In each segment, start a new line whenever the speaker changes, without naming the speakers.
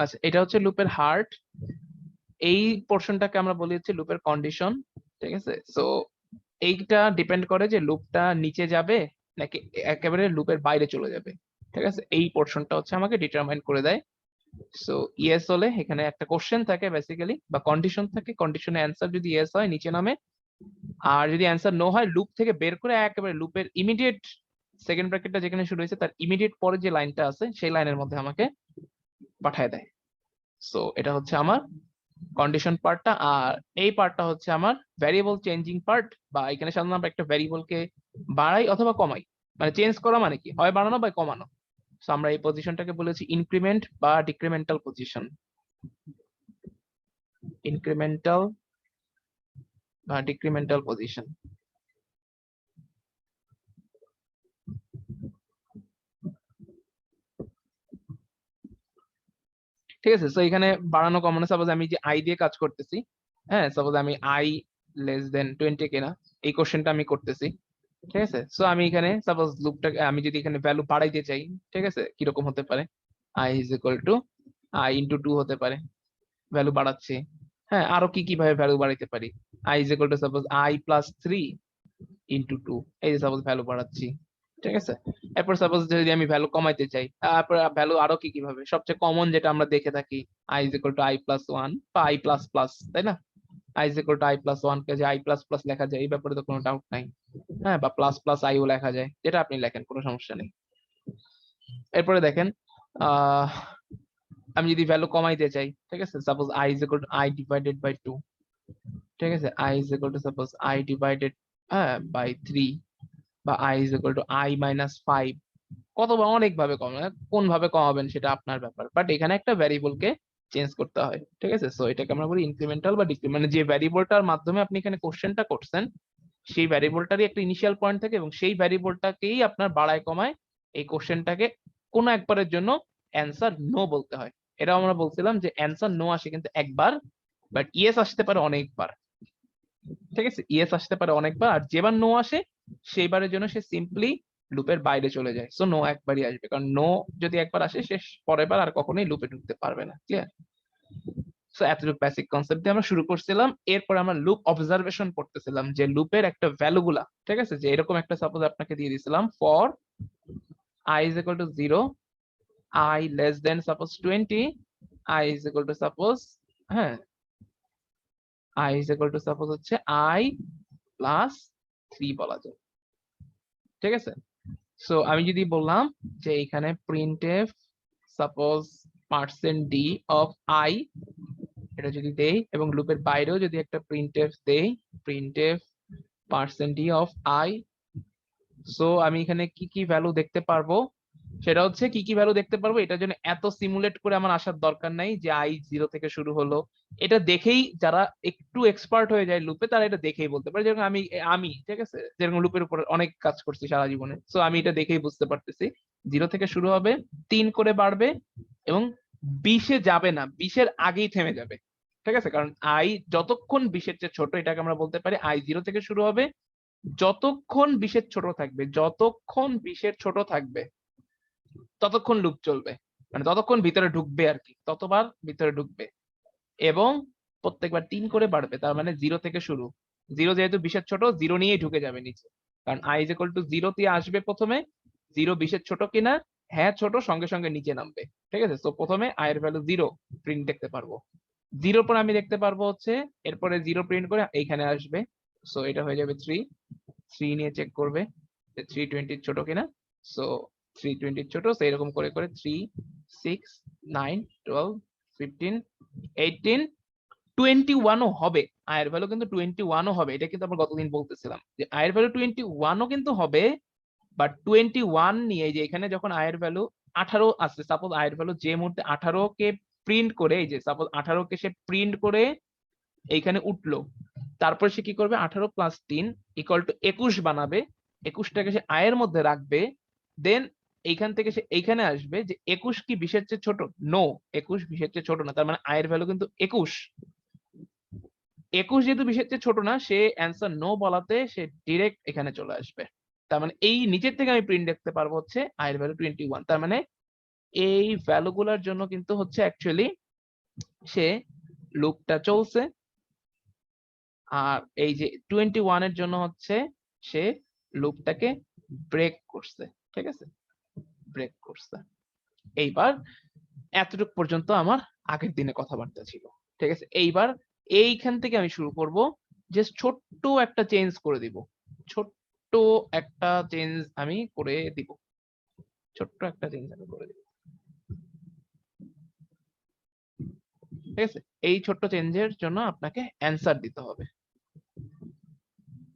আচ্ছা, এটা হচ্ছে লুপের হার্ট। এই পোর্শনটাকে আমরা বলি হচ্ছে লুপের কন্ডিশন। ঠিক আছে, সো এইটা ডিপেন্ড করে যে লুপটা নিচে যাবে নাকি একেবারে লুপের বাইরে চলে যাবে। ঠিক আছে, এই পোর্শনটা হচ্ছে আমাকে ডিটারমাইন করে দেয়। সো ইয়েস হলে এখানে একটা কোশ্চেন থাকে বেসিক্যালি, বা কন্ডিশন থাকে, কন্ডিশনের অ্যান্সার যদি ইয়েস হয় নিচে নামে, আর যদি অ্যান্সার নো হয় লুপ থেকে বের করে একেবারে লুপের ইমিডিয়েট সেকেন্ড ব্র্যাকেটটা যেখানে শুরু হয়েছে তার ইমিডিয়েট পরে যে লাইনটা আছে সেই লাইনের মধ্যে আমাকে পাঠায় দেয়। সো এটা হচ্ছে আমার কন্ডিশন পার্টটা। আর এই পার্টটা হচ্ছে আমার ভ্যারিয়েবল চেঞ্জিং পার্ট, বা এখানে সাধারণত আমরা একটা ভ্যারিয়েবলকে বাড়াই অথবা কমাই। মানে চেঞ্জ করা মানে কি, হয় বাড়ানো বা কমানো। সো আমরা এই পজিশনটাকে বলেছি ইনক্রিমেন্ট বা ডিক্রিমেন্টাল পজিশন। ইনক্রিমেন্টাল বা ডিক্রিমেন্টাল পজিশন। ঠিক আছে, সো এখানে বাড়ানো কমানো, সাপোজ আমি যে আই দিয়ে কাজ করতেছি, হ্যাঁ সাপোজ আমি আই লেস দেন 20 কিনা এই কোশ্চেনটা আমি করতেছি। ঠিক আছে, সো আমি এখানে সাপোজ লুপটাকে আমি যদি এখানে ভ্যালু বাড়াইতে চাই, ঠিক আছে, কিরকম হতে পারে, I is equal to I into 2 হতে পারে, ভ্যালু বাড়াচ্ছি। হ্যাঁ, আরো কি কিভাবে ভ্যালু বাড়াইতে পারি, I is equal to suppose I plus 3 into 2, এই যে সাপোজ ভ্যালু বাড়াচ্ছি। ঠিক আছে, এরপর সাপোজ যদি আমি ভ্যালু কমাইতে চাই, তারপর ভ্যালু আরো কি কিভাবে, সবচেয়ে কমন যেটা আমরা দেখে থাকি, I is equal to I plus 1 বা আই প্লাস প্লাস, তাই না? I is equal to I plus 1 কে যে আই প্লাস প্লাস লেখা যায়, এই ব্যাপারে তো কোনো ডাউট নাই। হ্যাঁ, বা প্লাস প্লাস আইও লেখা যায়, যেটা আপনি লেখেন, কোনো সমস্যা নেই। এরপরে দেখেন, আহ আমি যদি ভ্যালু কমাইতে চাই, ঠিক আছে, suppose I is equal to I divided by 2। ঠিক আছে, I is equal to suppose I divided by 3, বা I is equal to I minus 5। কত বা অনেক ভাবে কমাবেন, কোন ভাবে কমাবেন সেটা আপনার ব্যাপার, বাট এখানে একটা ভ্যারিয়েবলকে চেঞ্জ করতে হয়। ঠিক আছে, সো এটাকে আমরা বলি ইনক্রিমেন্টাল বা ডিক্রিমেন্টাল, মানে যে ভ্যারিয়েবলটার মাধ্যমে আপনি এখানে কোশ্চেনটা করছেন সেই ভ্যারিয়েবলটারই একটা ইনিশিয়াল পয়েন্ট থাকে, এবং সেই ভ্যারিয়েবলটাকেই আপনার বাড়ায় কমায় এই কোশ্চেনটাকে কোনো একবারের জন্য অ্যান্সার নো বলতে হয়। এটা আমরা বলছিলাম যে অ্যান্সার নো আসে কিন্তু একবার, বাট ইয়েস আসতে পারে অনেকবার। ঠিক আছে, ইয়েস আসতে পারে অনেকবার, আর যেবার নো আসে সেইবারের জন্য সে সিম্পলি লুপের বাইরে চলে যায়। সো নো একবারই আসবে, কারণ নো যদি একবার আসে সে পরের বার আর কখনোই লুপে ঢুকতে পারবে না। ক্লিয়ার? সো এতটুকু বেসিক কনসেপ্ট দিয়ে আমরা শুরু করছিলাম। এরপর আমরা লুপ অবজারভেশন পড়তেছিলাম, যে লুপের একটা ভ্যালু গুলা, ঠিক আছে, যে এরকম একটা সাপোজ আপনাকে দিয়ে দিছিলাম, for I is equal to 0, I less than suppose 20, I is equal to suppose, হ্যাঁ, I is equal to suppose হচ্ছে আই প্লাস 3 বলা যায়। ঠিক আছে, সো আমি যদি বললাম যে এখানে printf suppose %d of i, এটা যদি দেই, এবং লুপের বাইরেও যদি একটা প্রিন্টএফ দেই, printf %d of i, so আমি এখানে কি কি ভ্যালু দেখতে পারবো, সেটা হচ্ছে কি কি ভ্যালু দেখতে পারবো এটার জন্য এত সিমুলেট করে আমার আসার দরকার নাই যে আই 0 থেকে শুরু হলো। এটা দেখেই যারা একটু এক্সপার্ট হয়ে যায় লুপে তারা এটা দেখেই বলতে পারে, যেরকম আমি আমি ঠিক আছে, যেরকম লুপের উপর অনেক কাজ করছি সারা জীবনে, সো আমি এটা দেখেই বুঝতে পারতেছি 0 থেকে শুরু হবে, 3 করে বাড়বে, এবং 20-এ যাবে না, 20-এর আগেই থেমে যাবে। ঠিক আছে, কারণ আই যতক্ষণ 20-এর চেয়ে ছোট, এটাকে আমরা বলতে পারি আই 0 থেকে শুরু হবে, যতক্ষণ 20-এর ছোট থাকবে, যতক্ষণ 20-এর ছোট থাকবে ততক্ষণ লুপ চলবে, মানে ততক্ষণ ভিতরে ঢুকবে আর কি, ততবার ভিতরে ঢুকবে, এবং প্রত্যেকবার 3 করে বাড়বে, তার মানে 0 থেকে শুরু। 0 যেহেতু 20-এর ছোট, 0 নিয়েই ঢুকে যাবে নিচে, কারণ i ইজ ইকুয়াল টু 0 দিয়ে আসবে প্রথমে, 0 20-এর ছোট কিনা, হ্যাঁ ছোট, সঙ্গে সঙ্গে নিচে নামবে। ঠিক আছে, তো প্রথমে i এর ভ্যালু 0 প্রিন্ট দেখতে পারবো, 0 পর আমি দেখতে পারবো হচ্ছে এরপরে 0 প্রিন্ট করে এইখানে আসবে, সো এটা হয়ে যাবে 3, 3 নিয়ে চেক করবে যে 320 ছোট কিনা, সো 320 ছোট, সো এরকম করে করে 3 6 9 12 15 18 21ও হবে, আয়ের ভ্যালু কিন্তু 21ও হবে। এটা কিন্তু আমরা গতদিন বলতেছিলাম যে আয়ের ভ্যালু 21ও কিন্তু হবে, বাট 21 নিয়ে যে এখানে যখন আয়ের ভ্যালু 18 আসছে, সাপোজ আয়ের ভ্যালু যে মুহূর্তে 18 কে প্রিন্ট করে, এই যে সাপোজ 18 কে সে প্রিন্ট করে এইখানে উঠলো, তারপর সে কি করবে, 18 প্লাস 3 ইকুয়াল টু 21 বানাবে, 21টাকে সে আয়ের মধ্যে রাখবে, দেন এইখান থেকে সে এইখানে আসবে যে 21 কি 20-এর চেয়ে ছোট, নো, 21 20-এর চেয়ে ছোট না, তার মানে আয়ের ভ্যালু কিন্তু 21, 21 যেহেতু 20-এর চেয়ে ছোট না, সে অ্যান্সার নো বলাতে সে ডিরেক্ট এখানে চলে আসবে। তার মানে এই নিচের থেকে আমি প্রিন্ট দেখতে পারবো হচ্ছে আয়ের ভ্যালু 21, তার মানে এই ভ্যালু গুলার জন্য কিন্তু হচ্ছে অ্যাকচুয়ালি সে লুপটা চলছে, আর এই যে 21 এর জন্য হচ্ছে সে লুপটাকে ব্রেক করছে, ঠিক আছে, ব্রেক করছে। এইবার এতটুকু পর্যন্ত আমার আগের দিনে কথাবার্তা ছিল, ঠিক আছে। এইবার এইখান থেকে আমি শুরু করব, যে ছোট্ট একটা চেঞ্জ করে দিব, ছোট্ট একটা চেঞ্জ আমি করে দিব, ছোট্ট একটা চেঞ্জ আমি করে দিব, ঠিক আছে। এই ছোট্ট চেঞ্জের জন্য আপনাকে অ্যান্সার দিতে হবে,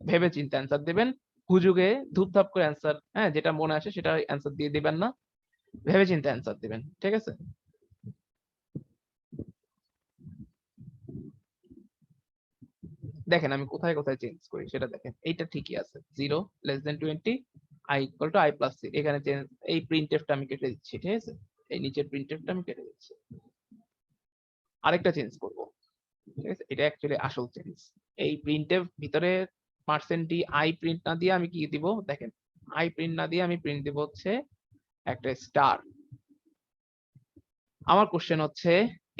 ভেবে চিন্তে অ্যান্সার দিবেন, হুজুগে ধূপধাপ করে অ্যান্সার, হ্যাঁ, যেটা মনে আসে সেটা অ্যান্সার দিয়ে দিবেন না, ভেবে চিন্তে অ্যান্সার দিবেন, ঠিক আছে। দেখেন আমি কোথায় কোথায় চেঞ্জ করি সেটা দেখেন, এইটা ঠিকই আছে, 0 <20 i equal to i plus c, এখানে চেঞ্জ, এই প্রিন্টএফটা আমি কেটে দিচ্ছি, ঠিক আছে, এই নিচের প্রিন্টএফটা আমি কেটে দিচ্ছি, আরেকটা চেঞ্জ করব, ঠিক আছে, এটা অ্যাকচুয়ালি আসল চেঞ্জ। এই প্রিন্টএফ ভিতরে %d i প্রিন্ট না দিয়ে আমি কি দিব, দেখেন i প্রিন্ট না দিয়ে আমি প্রিন্ট দিব হচ্ছে একটা স্টার। আমার কোশ্চেন হচ্ছে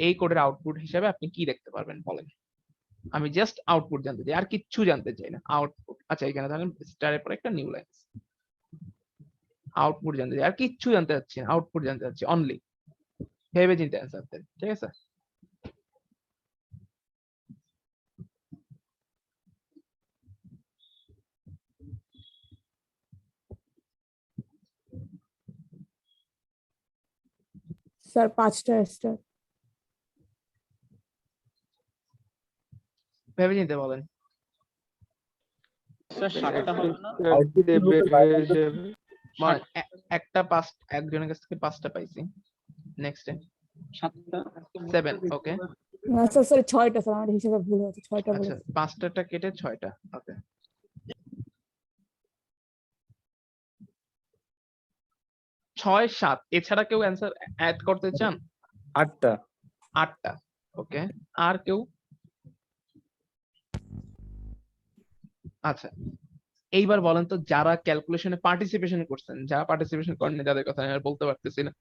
এই কোডের আউটপুট হিসেবে আপনি কি দেখতে পারবেন বলেন, আমি জাস্ট আউটপুট জানতে চাই, আর কিচ্ছু জানতে চাই না, আউটপুট। আচ্ছা এখানে ধরেন স্টারের পরে একটা নিউ লাইন, আউটপুট জানতে চাই, আর কিচ্ছু জানতে চাচ্ছি না, আউটপুট জানতে চাচ্ছি অনলি, ভেবে চিন্তে অ্যান্সার দেন, ঠিক আছে।
স্যার 5টা স্টার।
ভেবে চিন্তে বলেন।
স্যার 7টা হবে না?
মানে একটা পাঁচ, একজনের কাছ থেকে 5টা পাইছি, নেক্সট
7টা
7, ওকে,
না স্যার, সরি 6টা স্যার, আমার হিসেবে ভুল হয়েছে, 6টা
আচ্ছা
বলেছি।
5টা কেটে 6টা, ওকে। 6 7 এছাড়া কেউ অ্যান্সার অ্যাড করতে চান?
8টা
8টা, ওকে, আর কেউ? আচ্ছা এইবার বলেন তো, যারা ক্যালকুলেশনে পার্টিসিপেশন করছেন, যারা পার্টিসিপেশন করেন যাদের কথা আমি আর বলতে পারতেছি না,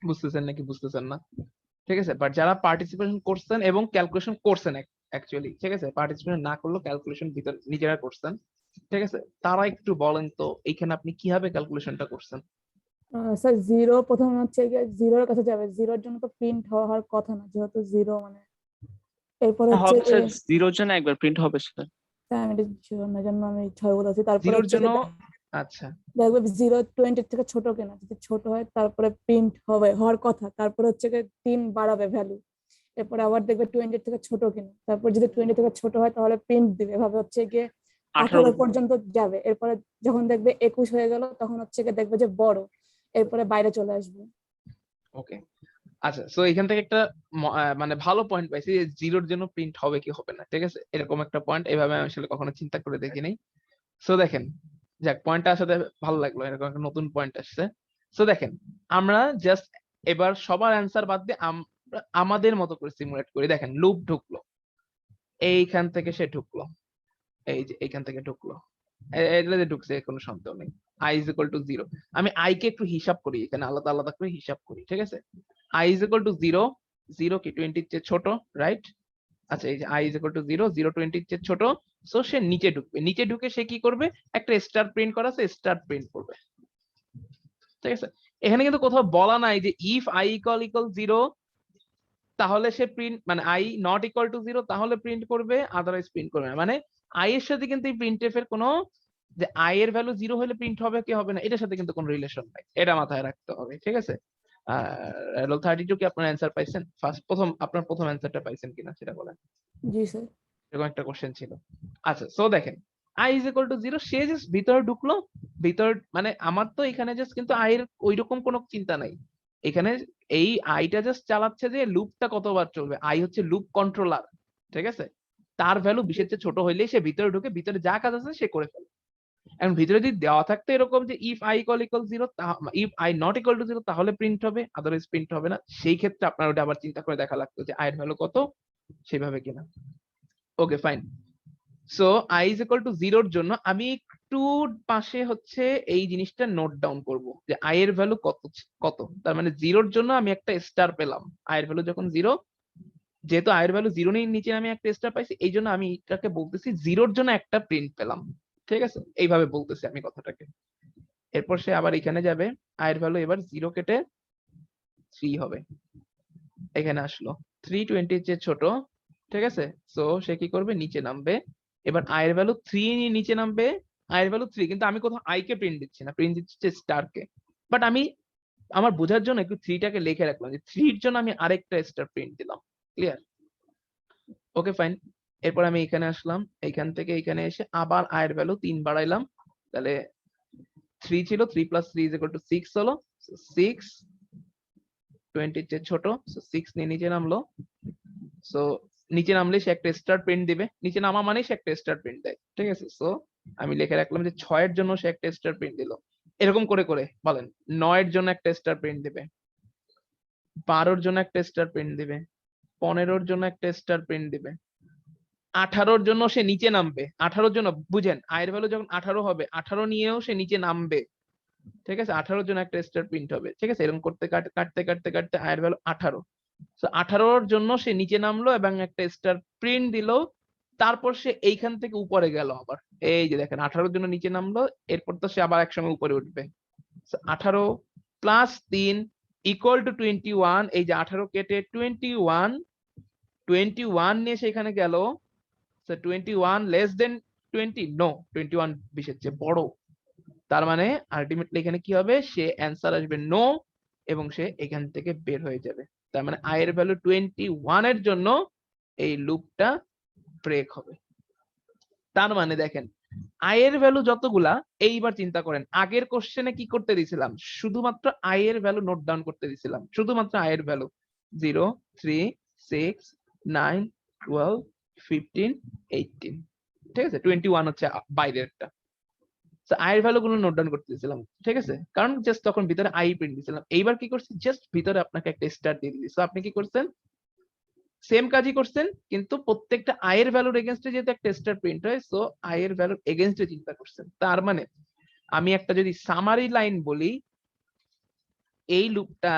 বুঝতেছেন নাকি বুঝতেছেন না, ঠিক আছে, বাট যারা পার্টিসিপেশন করছেন এবং ক্যালকুলেশন করছেন অ্যাকচুয়ালি, ঠিক আছে, পার্টিসিপেশন না করলেও ক্যালকুলেশন ভিতর নিজেরা করছেন, ঠিক আছে, তারা একটু বলেন তো এইখানে আপনি কিভাবে ক্যালকুলেশনটা করছেন।
স্যার 0 প্রথমে হচ্ছে গিয়ে 0 এর কাছে যাবে, 0 এর জন্য তো প্রিন্ট হওয়ার কথা না, যেহেতু 0 মানে এরপর হচ্ছে
হবে স্যার, 0 জন্য একবার প্রিন্ট হবে স্যার।
তাই আমি শিওর না, জন্য আমি 6 বলেছি। তারপর
0 এর
হচ্ছে
জন্য, আচ্ছা
দেখবে 0 20 এর থেকে ছোট কিনা, যদি ছোট হয় তারপরে প্রিন্ট হবে, হওয়ার কথা, তারপর হচ্ছে গিয়ে 3 বাড়াবে ভ্যালু, এরপর আবার দেখবে 20 এর থেকে ছোট কিনা, তারপর যদি 20 থেকে ছোট হয় তাহলে প্রিন্ট দিবে, এভাবে হচ্ছে গিয়ে 18 পর্যন্ত যাবে, এরপরে যখন দেখবে 21 হয়ে গেল তখন হচ্ছে গিয়ে দেখবে যে বড়, এরপরে বাইরে চলে আসবে।
ওকে, আচ্ছা সো এখান থেকে একটা মানে ভালো পয়েন্ট পাইছি যে 0 এর জন্য প্রিন্ট হবে কি হবে না, ঠিক আছে, এরকম একটা পয়েন্ট এভাবে আমি আসলে কখনো চিন্তা করে দেখি নাই। সো দেখেন, যাক পয়েন্টটা আসলে ভালো লাগলো, এরকম একটা নতুন পয়েন্ট আসছে। সো দেখেন আমরা জাস্ট এবার সবার অ্যান্সার বাদ দিয়ে আমরা আমাদের মতো করে সিমুলেট করি। দেখেন লুপ ঢুকলো, এইখান থেকে সে ঢুকলো, এই যে এইখান থেকে ঢুকলো, এটাতে ঢুকছে, কোনো সন্দেহ নেই, i is equal to 0। আমি i কে একটু হিসাব করি, এখানে আলাদা আলাদা করে হিসাব করি, ঠিক আছে। i is equal to 0, 0 কি 20 এর চেয়ে ছোট, রাইট? আচ্ছা এই যে i is equal to 0, 0 20 এর চেয়ে ছোট, সো সে নিচে ঢুকবে, নিচে ঢুকে সে কি করবে, একটা স্টার প্রিন্ট করা আছে, স্টার প্রিন্ট করবে, ঠিক আছে। এখানে কিন্তু কোথাও বলা নাই যে if i equal 0 তাহলে সে প্রিন্ট, মানে i not equal to 0 তাহলে প্রিন্ট করবে, আদারওয়াইজ প্রিন্ট করবে না। মানে i এর সাথে কিন্তু এই প্রিন্টএফ এর কোনো, যে i এর ভ্যালু 0 হলে প্রিন্ট হবে কি হবে না, এটার সাথে কিন্তু কোনো রিলেশন নাই, এটা মাথায় রাখতে হবে, ঠিক আছে। রোল 32 কি আপনার অ্যান্সার পাইছেন? আপনার প্রথম অ্যান্সারটা পাইছেন কিনা সেটা বলেন।
জি স্যার।
এরকম একটা কোশ্চেন ছিল। আচ্ছা সো দেখেন i is equal to 0, say just ভিতরে ঢুকলো, ভিতর মানে আমার তো এখানে জাস্ট কিন্তু i এর ওইরকম কোনো চিন্তা নাই, এখানে এই আইটা জাস্ট চালাচ্ছে যে লুপটা কতবার চলবে, i হচ্ছে লুপ কন্ট্রোলার, ঠিক আছে, তার ভ্যালু 20 এর চেয়ে ছোট হইলেই সে ভিতরে ঢুকে ভিতরে যা কাজ আছে সে করে ফেলে। এখন ভিতরে যদি দেওয়া থাকতো এরকম যে if i equal 0, if i not equal to 0 তাহলে প্রিন্ট হবে, আদারওয়াইজ প্রিন্ট হবে না, সেই ক্ষেত্রে আপনার ওটা আবার চিন্তা করে দেখা লাগতো যে i এর ভ্যালু কত, সেভাবে কিনা। Okay fine, so i is equal to 0 এর জন্য আমি একটু পাশে হচ্ছে এই জিনিসটা নোট ডাউন করব যে আই এর ভ্যালু কত তার মানে জিরোর জন্য আমি একটা স্টার পেলাম, আই এর ভ্যালু যখন জিরো, যেহেতু আই এর ভ্যালু জিরো নেই নিচে আমি একটা স্টার পাইছি, এই জন্য আমি এটাকে বলতেছি জিরোর জন্য একটা প্রিন্ট পেলাম। ঠিক আছে, এইভাবে বলতেছি আমি কথাটাকে। এরপর সে আবার এখানে যাবে, আই এর ভ্যালু এবার জিরো কেটে 3 হবে, এখানে আসলো 320 এর চেয়ে ছোট। ঠিক আছে, সো সে কি করবে, নিচে নামবে। এবার আই এর ভ্যালু 3 নিচে নামবে, আই এর ভ্যালু 3, কিন্তু আমি কোথাও আই কে প্রিন্ট দিচ্ছি না, প্রিন্ট দিচ্ছি স্টার কে। বাট আমি আমার বোঝার জন্য একটু 3 টাকে লিখে রাখলাম যে 3 এর জন্য আমি আরেকটা স্টার প্রিন্ট দিলাম। ক্লিয়ার? Okay fine. এরপর আমি এখানে আসলাম, এখান থেকে এখানে এসে আবার আই এর ভ্যালু 3 বাড়াইলাম, তাহলে 3 ছিল, 3 + 3 = 6 হলো। 6 20 এর চেয়ে ছোট, সো 6 নিয়ে নিচে নামলো। সো নিচে নামলে সে একটা স্টার প্রিন্ট দিবে, নিচে নামা মানে সে একটা স্টার প্রিন্ট দেয়। ঠিক আছে, সো আমি লিখে রাখলাম যে 6 এর জন্য সে একটা স্টার প্রিন্ট দিল। এরকম করে করে বলেন, 9 এর জন্য একটা স্টার প্রিন্ট দিবে, 12 এর জন্য একটা স্টার প্রিন্ট দিবে, 15 এর জন্য একটা স্টার প্রিন্ট দিবে, 18 এর জন্য সে নিচে নামবে। 18 এর জন্য বুঝেন, আই এর ভ্যালু যখন 18 হবে, 18 নিয়েও সে নিচে নামবে। ঠিক আছে, 18 এর জন্য একটা স্টার প্রিন্ট হবে। ঠিক আছে, এরকম করতে কাটতে কাটতে কাটতে আই এর ভ্যালু 18, তো 18 এর জন্য সে নিচে নামলো এবং একটা স্টার প্রিন্ট দিল। তারপর সে এইখান থেকে উপরে গেল আবার, এই যে দেখেন 18 এর জন্য নিচে নামলো, এরপর তো সে আবার একসঙ্গে উপরে উঠবে। 18 + 3 = 21, এই যে 18 কেটে 21 নিয়ে সেখানে গেল। 21 < 20, নো, 21 20 এর চেয়ে বড়। তার মানে আলটিমেটলি এখানে কি হবে, সে অ্যান্সার আসবে নো, এবং সে এখান থেকে বের হয়ে যাবে। তার মানে আই এর ভ্যালু 21 এর জন্য এই লুপটা ব্রেক হবে। তার মানে দেখেন, আই এর ভ্যালু যতগুলা, এইবার চিন্তা করেন আগের কোশ্চেনে কি করতে দিছিলাম, শুধুমাত্র আই এর ভ্যালু নোট ডাউন করতে দিছিলাম, শুধুমাত্র আই এর ভ্যালু 0 3 6 9 12 15 18। ঠিক আছে, 21 হচ্ছে বাইরেরটা। আই এর ভ্যালু গুলো নোট ডাউন করতে দিয়েছিলাম। ঠিক আছে, কারণ জাস্ট তখন ভিতরে আই প্রিন্ট দিয়েছিলাম। এইবার কি করছি, জাস্ট ভিতরে আপনাকে একটা স্টার দিয়ে দিয়েছি। আপনি কি করছেন, সেম কাজই করছেন, কিন্তু প্রত্যেকটা আই এর ভ্যালুর এগেইনস্টে যেহেতু একটা স্টার প্রিন্ট হয়, সো আই এর ভ্যালুর এগেইনস্টে চিন্তা করছেন। তার মানে আমি একটা যদি সামারি লাইন বলি, এই লুপটা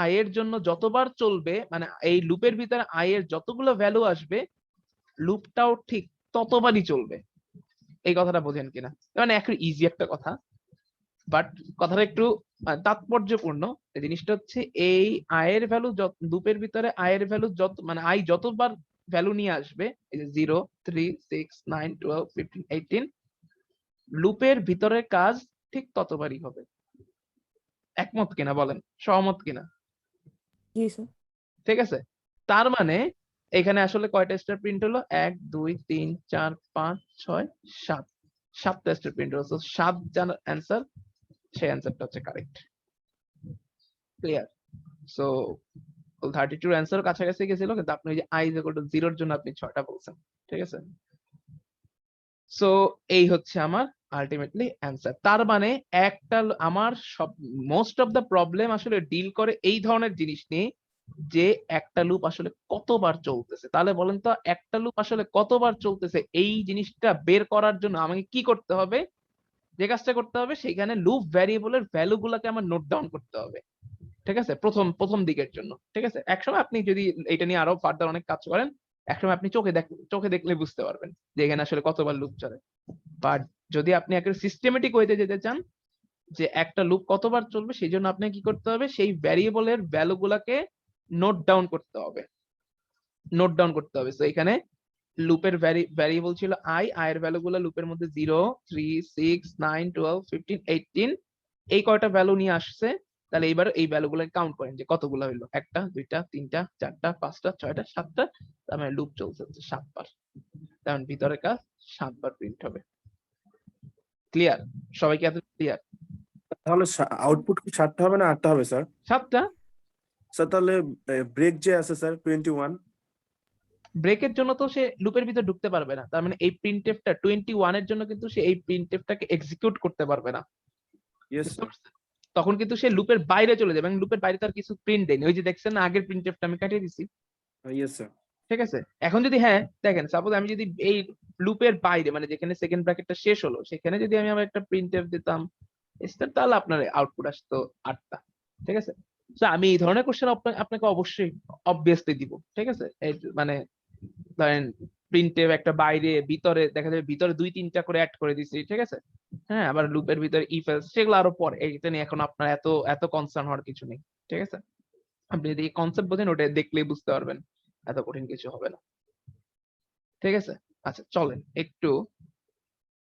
আই এর জন্য যতবার চলবে, মানে এই লুপের ভিতরে আই এর যতগুলো ভ্যালু আসবে, লুপটাও ঠিক ততবারই চলবে। এই কথাটা বোঝেন কিনা? মানে একটু ইজি একটা কথা, বাট কথাটা একটু তাৎপর্যপূর্ণ। জিনিসটা হচ্ছে এই আয়ের ভ্যালু, লুপের ভিতরে আয়ের ভ্যালু যত, মানে আই যতবার ভ্যালু নিয়ে আসবে, এই যে 0 3 6 9 12 15 18, লুপের ভিতরের কাজ ঠিক ততবারই হবে। একমত কিনা বলেন, সহমত কিনা?
জি স্যার।
ঠিক আছে, তার মানে এখানে আসলে কয়টা স্টার প্রিন্ট হলো, 1 2 3 4 5 6 7, 7টা স্টার প্রিন্ট হলো। 7 জানার অ্যান্সার, সেই অ্যান্সারটা হচ্ছে কারেক্ট। ক্লিয়ার? সো 32 অ্যান্সার কাছাকাছি গেছিল, কিন্তু আপনি যে i = 0 এর জন্য আপনি 6টা বলছেন। ঠিক আছে, সো এই হচ্ছে আমার আলটিমেটলি অ্যান্সার। তার মানে একটা আমার সব মোস্ট অফ দা প্রবলেম আসলে ডিল করে এই ধরনের জিনিস নিয়ে, যে একটা লুপ আসলে কতবার চলতেছে। তাহলে বলেন তো, একটা লুপ আসলে কতবার চলতেছে, এই জিনিসটা বের করার জন্য আমাকে কি করতে হবে? যে কাজটা করতে হবে, সেখানে লুপ ভ্যারিয়েবলের ভ্যালু গুলাকে আমার নোট ডাউন করতে হবে। ঠিক আছে, প্রথম দিকের জন্য। ঠিক আছে, একসময় আপনি যদি এটা নিয়ে আরো ফার্দার অনেক কাজ করেন, একসময় আপনি চোখে দেখলে বুঝতে পারবেন যে এখানে আসলে কতবার লুপ চলে। বাট যদি আপনি একটা সিস্টেমেটিক ওয়েতে যেতে চান, যে একটা লুপ কতবার চলবে, সেই জন্য আপনাকে কি করতে হবে, সেই ভ্যারিয়েবলের ভ্যালু গুলাকে নোট ডাউন করতে হবে। তো এখানে লুপের ভ্যারিয়েবল ছিল আই এর ভ্যালু গুলো লুপের মধ্যে 0 3 6 9 12 15 18, এই কয়টা ভ্যালু নিয়ে আসছে। তাহলে এবার এই ভ্যালু গুলো কাউন্ট করেন যে কতগুলো হইলো, 1টা 2টা 3টা 4টা 5টা 6টা 7টা, তার মানে লুপ চলছে 7 বার। কারণ ভিতরে কাজ 7 বার প্রিন্ট হবে। ক্লিয়ার? সবাইকে এত ক্লিয়ার?
তাহলে আউটপুট কি 7টা হবে না 8টা হবে স্যার?
7টা।
স্যার তাহলে ব্রেক যে আছে স্যার 21,
ব্রেকের জন্য তো সে লুপের ভিতর ঢুকতে পারবে না, তার মানে এই প্রিন্টএফটা 21 এর জন্য কিন্তু সে এই প্রিন্টএফটাকে এক্সিকিউট করতে পারবে না।
Yes sir.
তখন কিন্তু সে লুপের বাইরে চলে যাবে, এবং লুপের বাইরে তার কিছু প্রিন্ট দেয়নি। ওই যে দেখছেন না, আগের প্রিন্টএফটা আমি কাটিয়ে দিছি।
Yes sir.
ঠিক আছে? এখন যদি হ্যাঁ দেখেন সাপোজ আমি যদি এই লুপের বাইরে মানে যেখানে সেকেন্ড ব্র্যাকেটটা শেষ হলো সেখানে যদি আমি আবার একটা প্রিন্টএফ দিতাম স্টার, তাহলে আপনার আউটপুট আসতো 8টা। ঠিক আছে? তো আমি এই ধরনের কোশ্চেন আপনাকে অবশ্যই অবভিয়াসলি দিব। ঠিক আছে? এই মানে ধরেন প্রিন্টএফ একটা বাইরে ভিতরে দেখা যাবে ভিতরে 2-3টা করে অ্যাড করে দিছি। ঠিক আছে? হ্যাঁ, আবার লুপের ভিতরে ইফ এলস সেগুলো আরো পরে, এইটা নিয়ে এখন আপনার এত এত কনসার্ন হওয়ার কিছু নেই। ঠিক আছে? আপনি যদি কনসেপ্ট বোঝেন ওটা দেখলেই বুঝতে পারবেন, এত কঠিন কিছু হবে না। ঠিক আছে? আচ্ছা চলেন একটু,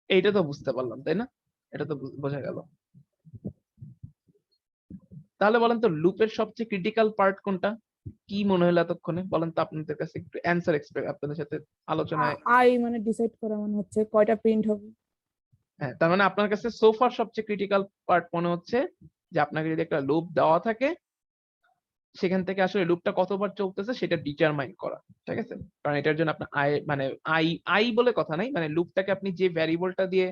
এইটা তো বুঝতে পারলাম তাই না? এটা তো বোঝা গেল। তাহলে বলেন তো লুপের সবচেয়ে ক্রিটিক্যাল পার্ট কোনটা? কি মনে হলো এতক্ষণে? বলেন তো আপনাদের কাছে একটু অ্যান্সার এক্সপেক্ট আপনাদের সাথে আলোচনায়।
আই মানে ডিসাইড করা মানে হচ্ছে কয়টা প্রিন্ট হবে।
হ্যাঁ, তার মানে আপনার কাছে সোফার সবচেয়ে ক্রিটিক্যাল পার্ট মনে হচ্ছে যে আপনাকে যদি একটা লুপ দেওয়া থাকে সেখান থেকে আসলে লুপটা কতবার চলতেছে সেটা ডিটারমাইন করা। ঠিক আছে? কারণ এটার জন্য আপনার আই মানে আই বলে কথা নাই, মানে লুপটাকে আপনি যে ভ্যারিয়েবলটা দিয়ে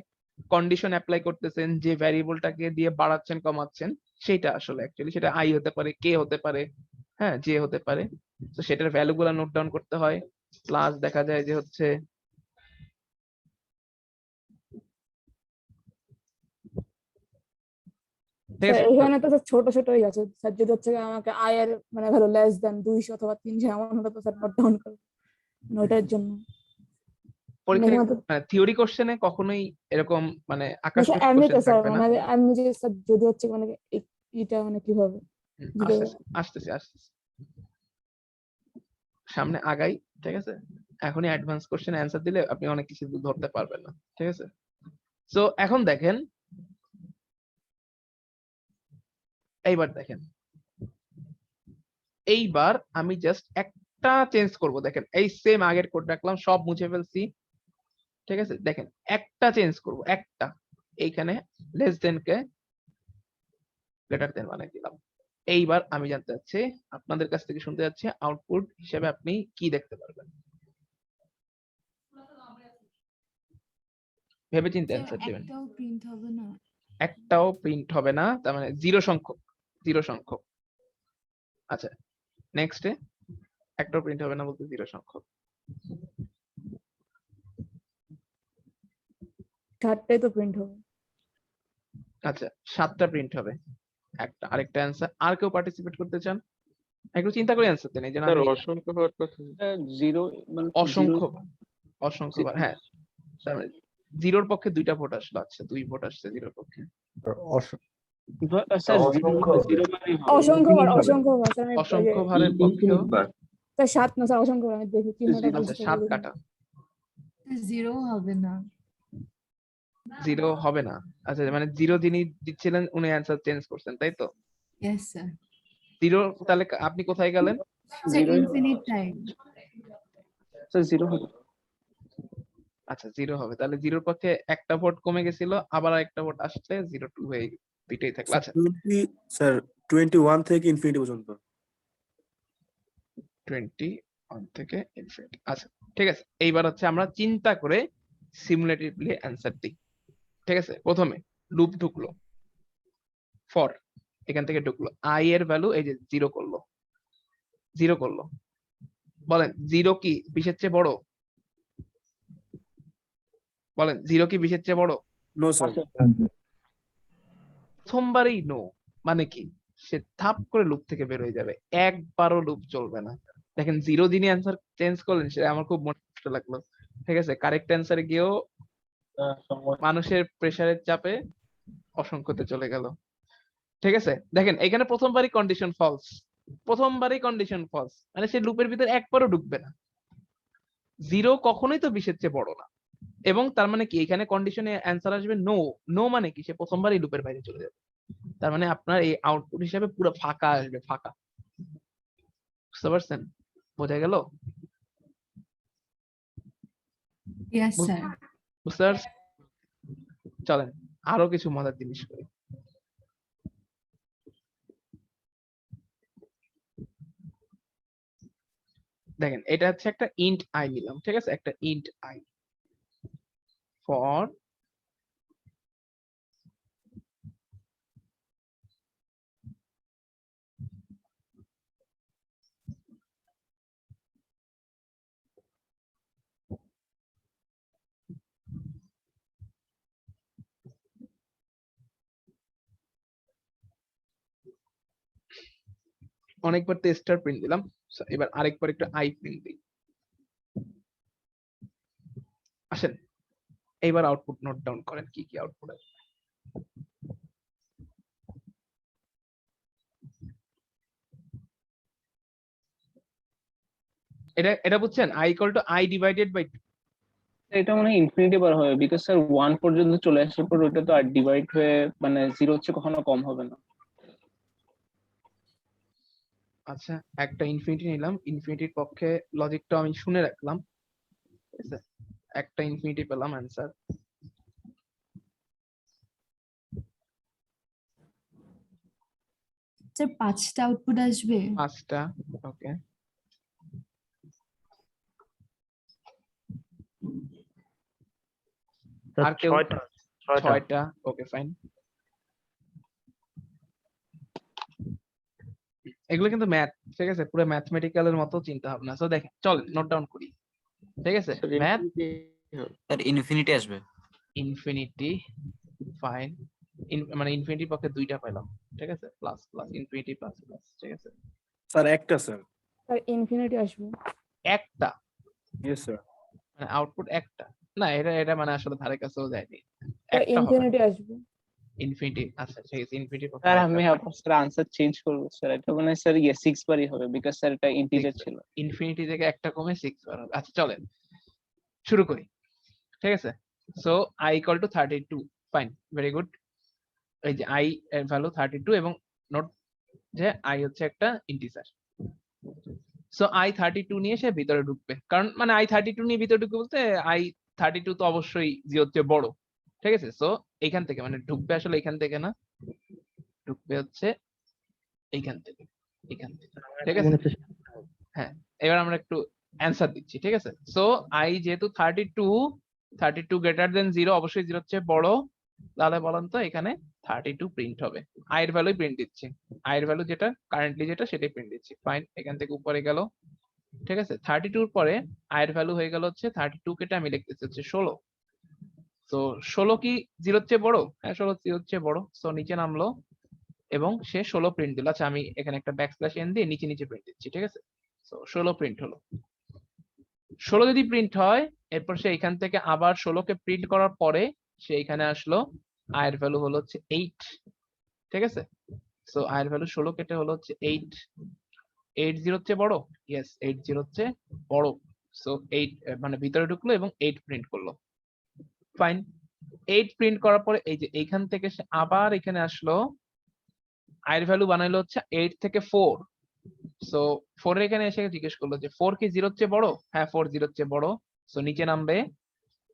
কন্ডিশন অ্যাপ্লাই করতেছেন, যে ভ্যারিয়েবলটাকে দিয়ে বাড়াচ্ছেন কমাচ্ছেন সেটা আসলে অ্যাকচুয়ালি সেটা আই হতে পারে, কে হতে পারে, হ্যাঁ জে হতে পারে। তো সেটার ভ্যালু গুলা নোট ডাউন করতে হয়। প্লাস দেখা যায় যে হচ্ছে ঠিক আছে?
এখানে তো স্যার ছোট ছোটই আছে স্যার, যদি হচ্ছে গিয়ে আমাকে আই এর মানে ধরো লেস দেন 200 অথবা 300 এমন হলে তো স্যার নোট ডাউন করবো মানে ওটার জন্য। মানে
পরীক্ষায়
এখানে তো
থিওরি কোশ্চেনে কখনোই এরকম মানে আকাশ
স্যার
কুসুম
এমনিতে
কোশ্চেন
স্যার
থাকবে না।
মানে এমনি যে স্যার যদি হচ্ছে মানে এটা মানে কিভাবে যদি
আসতেছে আসতেছে আসতেছে সামনে আগাই। ঠিক আছে? এখনই অ্যাডভান্স কোশ্চেন অ্যান্সার দিলে আপনি অনেক কিছু ধরতে পারবেন না। ঠিক আছে? সো এখন দেখেন, এইবার দেখেন, এইবার আমি জাস্ট একটা চেঞ্জ করব। দেখেন এই সেম আগের কোড রাখলাম, সব মুছে ফেলছি। ঠিক আছে? দেখেন একটা চেঞ্জ করব, একটা এইখানে less than k greater than বানাই দিলাম। এইবার আমি জানতে চাচ্ছি, আপনাদের কাছ থেকে শুনতে যাচ্ছি আউটপুট হিসেবে আপনি কি দেখতে পারবেন, ভেবে চিন্তে অ্যান্সার দিবেন।
একটাও প্রিন্ট হবে না।
একটাও প্রিন্ট হবে না, তার মানে জিরো সংখ্যক, জিরো সংখ্যক। আচ্ছা নেক্সটে একটাও প্রিন্ট হবে না বলতে জিরো সংখ্যক।
চারটাই তো প্রিন্ট হবে।
আচ্ছা 7টা প্রিন্ট হবে, একটা। আরেকটা অ্যান্সার, আর কেউ পার্টিসিপেট করতে চান? একটু চিন্তা করে অ্যান্সার দেন, এই যেন
স্যার
আমি
অসংখ্য হওয়ার কথা।
জিরো মানে
অসংখ্য অসংখ্য বার, হ্যাঁ তার মানে জিরোর পক্ষে 2টা ভোট আসলো। আচ্ছা 2 ভোট আসছে জিরোর পক্ষে।
স্যার
অসংখ্য
জিরো মানে
অসংখ্য বার স্যার, আমি
অসংখ্য ভারের পক্ষেও
স্যার 7 না স্যার, অসংখ্য বার আমি দেখি চিহ্নটা
আচ্ছা 7 কাটা
জিরো হবে না।
জিরো হবে না। আচ্ছা মানে জিরো যিনি দিচ্ছিলেন উনি অ্যান্সার চেঞ্জ করছেন তাই তো?
Yes sir.
জিরো তাহলে আপনি কোথায় গেলেন?
Sir infinite time.
Sir zero হবে।
আচ্ছা জিরো হবে, তাহলে জিরোর পক্ষে একটা ভোট কমে গেছিল, আবার একটা ভোট আসছে, 0-2 হয়ে দুইটাই থাকলো। আচ্ছা
21 থেকে ইনফিনিটি পর্যন্ত।
21 থেকে ইনফিনিটি। আচ্ছা ঠিক আছে, এইবার হচ্ছে আমরা চিন্তা করে সিমুলেটিভলি অ্যান্সার দিই। ঠিক আছে? প্রথমে লুপ ঢুকলো, ফর এখান থেকে ঢুকলো, আই এর ভ্যালু এই যে জিরো করলো, জিরো করলো। বলেন জিরো কি 20-এর চেয়ে বড়? বলেন জিরো কি 20-এর চেয়ে বড়?
No sir.
প্রথমবারই নো মানে কি, সে থাপ করে লুপ থেকে বের হয়ে যাবে, একবারও লুপ চলবে না। দেখেন জিরো যিনি অ্যান্সার চেঞ্জ করলেন সেটা আমার খুব মনে কষ্ট লাগলো। ঠিক আছে? কারেক্ট অ্যান্সারে গিয়েও মানুষের প্রেসারের চাপে অসংখ্যতে চলে গেল। ঠিক আছে? দেখেন এখানে প্রথমবারই কন্ডিশন ফলস, প্রথমবারই কন্ডিশন ফলস, মানে সে লুপের ভিতরে একবারও ঢুকবে না। জিরো কখনোই তো 20-এর চেয়ে বড় না, এবং তার মানে কি এখানে কন্ডিশনে অ্যান্সার আসবে নো। নো মানে কি, সে প্রথমবারই লুপের বাইরে চলে যাবে। তার মানে আপনার এই আউটপুট হিসাবে পুরো ফাঁকা আসবে, ফাঁকা। বুঝতে পারছেন? বোঝা গেল?
Yes sir.
বুঝতে পারছেন? চলেন আরো কিছু মজার জিনিস করি। দেখেন এটা হচ্ছে একটা ইন্ট আই নিলাম। ঠিক আছে? একটা ইন্ট আই ফর অনেকবার তো স্টার প্রিন্ট দিলাম, So, এবার আরেকবার একটু আই প্রিন্ট দিই। আসেন এইবার আউটপুট নোট ডাউন করেন, কি কি আউটপুট আসবে। এটা বুঝছেন, I equal to I divided by.
এটা মনে হয় ইনফিনিটি বার হবে, বিকজ স্যার 1 পর্যন্ত চলে আসার পর ওটা তো আর ডিভাইড হয়ে মানে 0 হচ্ছে কখনো কম হবে না।
আচ্ছা, একটা ইনফিনিটি নিলাম, ইনফিনিটির পক্ষে লজিকটা আমি শুনে রাখলাম, ঠিক আছে, একটা ইনফিনিটি পেলাম অ্যান্সার।
স্যার 5টা আউটপুট আসবে।
5টা, ওকে। আর কেউ? 6টা, ওকে ফাইন। এগুলো কিন্তু ম্যাথ, ঠিক আছে, পুরো ম্যাথমেটিক্যালের মতো চিন্তা ভাবনা। সো দেখেন, চল নোট ডাউন করি, ঠিক আছে। ম্যাথ
স্যার ইনফিনিটি আসবে।
Infinity, fine. মানে ইনফিনিটির পক্ষে 2টা পেলাম, ঠিক আছে, plus plus infinity plus plus, ঠিক আছে।
স্যার একটা স্যার।
আর ইনফিনিটি আসবে।
একটা
ইয়েস স্যার।
মানে আউটপুট একটা না, এটা মানে আসলে ধারে কাছেও যায়নি।
আর
একটা হবে
ইনফিনিটি আসবে।
ইনফিনিটি, আচ্ছা ঠিক আছে, ইনফিনিটির পক্ষে
স্যার
আরেকটা
আমি
হবে।
আপনার স্যার আনসার চেঞ্জ করবো স্যার, এটা মানে স্যার 6 বারই হবে, বিকজ স্যার এটা ইন্টিজার ছিল।
ইনফিনিটি থেকে একটা কমে 6 বার হবে। আচ্ছা চলেন শুরু করি, ঠিক আছে। So I equal two 32, fine, very good. এই যে আই এর ভ্যালু 32 এবং নোট যে আই হচ্ছে একটা ইন্টিজার। সো আই 32 নিয়ে সে ভিতরে ঢুকবে, কারণ মানে আই 32 নিয়ে ভিতরে ঢুকবে বলতে আই 32 তো অবশ্যই জি হচ্ছে বড়, ঠিক আছে। সো এখান থেকে মানে ঢুকবে আসলে এখান থেকে না, ঢুকবে হচ্ছে এইখান থেকে, এখান থেকে, ঠিক আছে। হ্যাঁ, এবার আমরা একটু অ্যান্সার দিচ্ছি, ঠিক আছে। সো আই যেহেতু 32 গ্রেটার দেন 0, অবশ্যই 0 হচ্ছে বড়, তাহলে বলেন তো এখানে 32 প্রিন্ট হবে। আই এর ভ্যালু প্রিন্ট দিচ্ছি, আই এর ভ্যালু যেটা কারেন্টলি যেটা সেটাই প্রিন্ট দিচ্ছি, ফাইন। এখান থেকে উপরে গেল, ঠিক আছে। 32 এর পরে আই এর ভ্যালু হয়ে গেল হচ্ছে 32 কেটে আমি লিখতেছি হচ্ছে 16। তো 16 কি 0 চেয়ে বড়? হ্যাঁ, 16 0 চেয়ে বড়। সো নিচে নামলো এবং সে 16 প্রিন্ট দিল। আচ্ছা আমি এখানে একটা ব্যাকস্ল্যাশ এন দিয়ে নিচে নিচে প্রিন্ট দিচ্ছি, ঠিক আছে। সো 16 প্রিন্ট হলো। 16 যদি প্রিন্ট হয়, এরপর সে এখান থেকে আবার 16 কে প্রিন্ট করার পরে সে এখানে আসলো, আয়ের ভ্যালু হলো হচ্ছে 8, ঠিক আছে। সো আয়ের ভ্যালু 16 কেটে হলো হচ্ছে 8, 8 0 হচ্ছে বড়, ইয়েস 8 0 হচ্ছে বড়। সো 8 মানে ভিতরে ঢুকলো এবং 8 প্রিন্ট করলো, ফাইন। 8 প্রিন্ট করার পরে এই যে এইখান থেকে সে আবার এখানে আসলো, আয়ের ভ্যালু বানাইলো হচ্ছে 8 থেকে 4। সো 4 এর এখানে এসে জিজ্ঞেস করলো যে 4 কি 0 এর চেয়ে বড়? হ্যাঁ 4 0 এর চেয়ে বড়। সো নিচে নামবে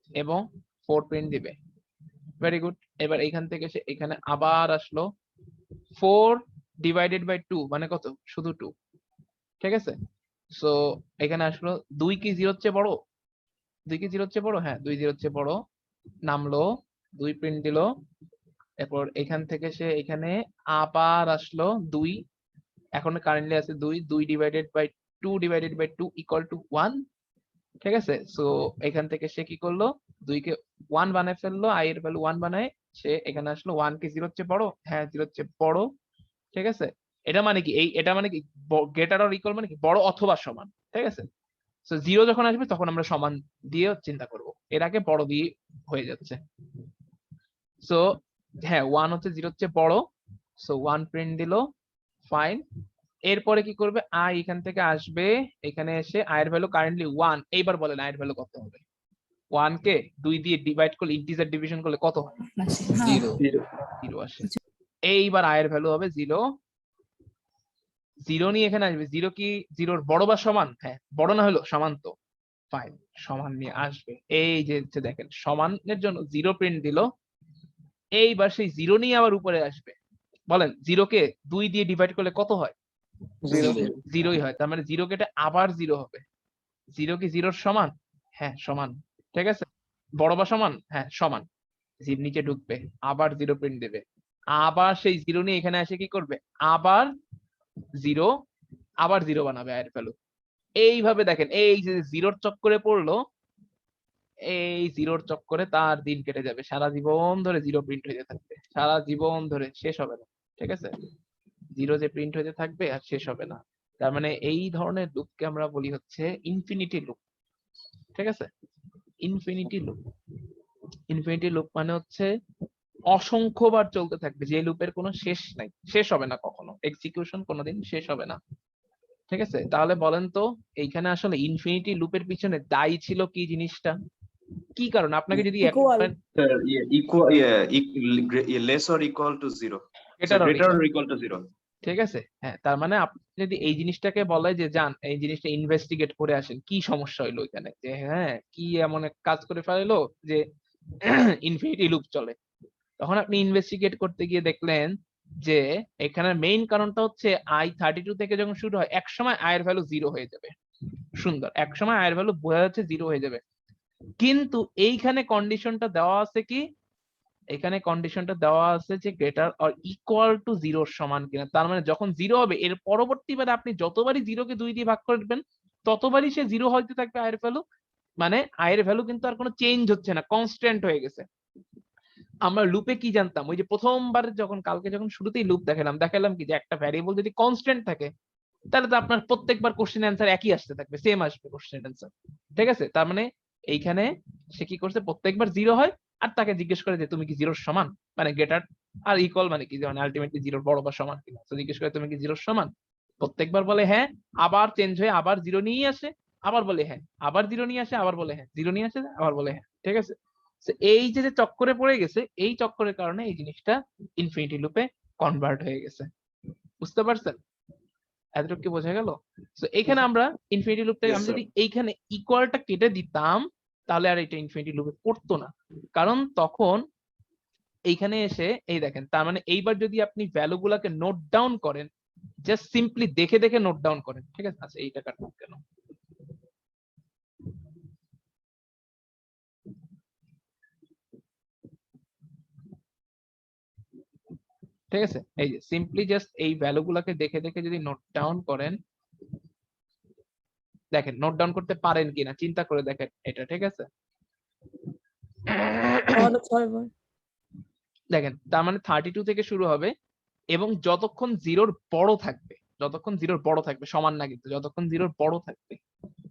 এবং 4 প্রিন্ট দিবে, ভেরি গুড। এবার এখান থেকে সে এখানে আবার আসলো, 4 ডিভাইডেড বাই 2 মানে কত? শুধু 2, ঠিক আছে। সো এখানে আসলো 2 কি 0 এর চেয়ে বড়? 2 কি 0 এর চেয়ে বড়? হ্যাঁ 2 0 এর চেয়ে বড়, নামলো, 2 প্রিন্ট দিল। এরপর এখান থেকে সে এখানে আবার আসলো 2, এখন কারেন্টলি আছে 2 divided by 2 divided by 2 equal to 1, ঠিক আছে। সো এখান থেকে সে কি করলো, 2 কে 1 বানায় ফেললো, আই এর ভ্যালু 1 বানায় সে এখানে আসলো। 1 কি 0 এর চেয়ে বড়? হ্যাঁ 0 এর চেয়ে বড়, ঠিক আছে। এটা মানে কি, এটা মানে কি গ্রেটার অর ইকুয়াল মানে কি বড় অথবা সমান, ঠিক আছে। সো 0 যখন আসবে তখন আমরা সমান দিয়ে চিন্তা করব, এর আগে বড় দিয়ে হয়ে যাচ্ছে। সো হ্যাঁ 1 হচ্ছে 0 এর চেয়ে বড়, সো 1 প্রিন্ট দিল, ফাইন। এরপরে কি করবে, আই এখান থেকে আসবে, এখানে এসে আয়ের ভ্যালু কারেন্টলি 1। এইবার বলেন আয়ের ভ্যালু কত হবে? 1 কে 2 দিয়ে ডিভাইড করলে, ইন্টিজার ডিভিশন করলে কত হয়?
আসে, হ্যাঁ।
0 আসে। এইবার আয়ের ভ্যালু হবে 0, 0 নিয়ে এখানে আসবে। 0 কি 0 বড় বা সমান? হ্যাঁ বড়, না হলো সমান, তো ফাইন সমান নিয়ে আসবে। এই যে দেখেন সমানের জন্য 0 প্রিন্ট দিল, এইবার সেই 0 নিয়ে আবার উপরে আসবে। বলেন 0 কে 2 দিয়ে ডিভাইড করলে কত হয়? 0ই হয়, তার মানে 0 কেটে আবার 0 হবে। 0 কি 0 এর সমান? হ্যাঁ সমান, ঠিক আছে। বড় বা সমান? হ্যাঁ সমান। নিচে ঢুকবে, আবার 0 প্রিন্ট দেবে, আবার সেই 0 নিয়ে এখানে এসে কি করবে, আবার 0, আবার 0 বানাবে আয়ের ভ্যালু। এইভাবে দেখেন, এই যে 0 চক্করে পড়লো, এই 0 চক্করে তার দিন কেটে যাবে, সারা জীবন ধরে 0 প্রিন্ট হয়ে থাকবে, সারা জীবন ধরে, শেষ হবে না, ঠিক আছে। জিরো যে প্রিন্ট হতে থাকবে আর শেষ হবে না। তার মানে এই ধরনের লুপকে আমরা বলি হচ্ছে ইনফিনিটি লুপ। ঠিক আছে, ইনফিনিটি লুপ। ইনফিনিটি লুপ মানে হচ্ছে অসংখ্যবার চলতে থাকবে, যে লুপের কোনো শেষ নাই, শেষ হবে না কখনো, এক্সিকিউশন কোনোদিন শেষ হবে না। ঠিক আছে, তাহলে বলেন তো এইখানে আসলে ইনফিনিটি লুপের পিছনে দায়ী ছিল কি জিনিসটা, কি কারণ? আপনাকে যদি
Equal.
Less or equal to 0. So
Greater or
greater
equal.
or equal to 0.
ঠিক আছে, হ্যাঁ, তার মানে আপনি যদি এই জিনিসটাকে বলে যে যান এই জিনিসটা ইনভেস্টিগেট করে আসেন, কি সমস্যা হইলো এখানে, যে হ্যাঁ কি এমন এক কাজ করে ফেললো যে ইনফিনিটি লুপ চলে, তখন আপনি ইনভেস্টিগেট করতে গিয়ে দেখলেন যে এখানে মেইন কারণটা হচ্ছে i32 থেকে যখন শুরু হয় একসময় i এর ভ্যালু 0 হয়ে যাবে। সুন্দর, একসময় i এর ভ্যালু বোঝা যাচ্ছে 0 হয়ে যাবে, কিন্তু এইখানে কন্ডিশনটা দেওয়া আছে কি, এখানে কন্ডিশনটা দেওয়া আছে যে গ্রেটার অর ইকুয়াল টু 0 সমান কিনা। তার মানে যখন 0 হবে এর পরবর্তীবারে আপনি যতবারই 0 কে 2 দিয়ে ভাগ করবেন ততবারই সে 0 হইতে থাকবে i এর ভ্যালু, মানে i এর ভ্যালু কিন্তু আর কোনো চেঞ্জ হচ্ছে না, কনস্ট্যান্ট হয়ে গেছে। আমরা লুপে কি জানতাম, ওই যে প্রথমবার যখন কালকে যখন শুরুতেই লুপ দেখালাম কি যে একটা ভ্যারিয়েবল যদি কনস্ট্যান্ট থাকে তাহলে তো আপনার প্রত্যেকবার কোশ্চেন অ্যান্সার একই আসতে থাকবে, সেম আসবে কোশ্চেন অ্যান্সার। ঠিক আছে, তার মানে এইখানে সে কি করছে, প্রত্যেকবার 0 হয় আর তাকে জিজ্ঞেস করে যে তুমি কি 0 সমান, মানে গ্রেটার আর ইকুয়াল মানে কি, মানে আলটিমেটলি 0 বড় বা সমান কিনা। তো জিজ্ঞেস করে তুমি কি 0 সমান, প্রত্যেকবার বলে হ্যাঁ, আবার চেঞ্জ হয়ে আবার 0 নিয়ে আসে, আবার বলে হ্যাঁ, আবার 0 নিয়ে আসে, আবার বলে হ্যাঁ, 0 নিয়ে আসে, আবার বলে হ্যাঁ। ঠিক আছে, এই যে যে চক্করে পড়ে গেছে, এই চক্করের কারণে এই জিনিসটা ইনফিনিটি লুপে কনভার্ট হয়ে গেছে। বুঝতে পারছেন? এতটুকু কি বোঝা গেল? তো এখানে আমরা ইনফিনিটি লুপটাকে
Yes,
আমি
sir.
যদি এইখানে ইকুয়ালটা কেটে দিতাম তাহলে আর এটা ইনফিনিটি লুপে পড়তো না, কারণ তখন এইখানে এসে এই দেখেন, তার মানে এইবার যদি আপনি ভ্যালু গুলাকে নোট ডাউন করেন, জাস্ট সিম্পলি দেখে দেখে নোট ডাউন করেন। ঠিক আছে, আচ্ছা এইটা কাটবো কেন, ঠিক আছে, এই যে সিম্পলি জাস্ট এই ভ্যালু গুলাকে দেখে দেখে যদি নোট ডাউন করেন, দেখেন নোট ডাউন করতে পারেন কিনা চিন্তা করে দেখেন এটা। ঠিক আছে,
আমাদের 6 বার।
দেখেন তার মানে 32 থেকে শুরু হবে এবং যতক্ষণ 0-র বড় থাকবে, যতক্ষণ 0-র বড় থাকবে, সমান না কিন্তু, যতক্ষণ 0-র বড় থাকবে।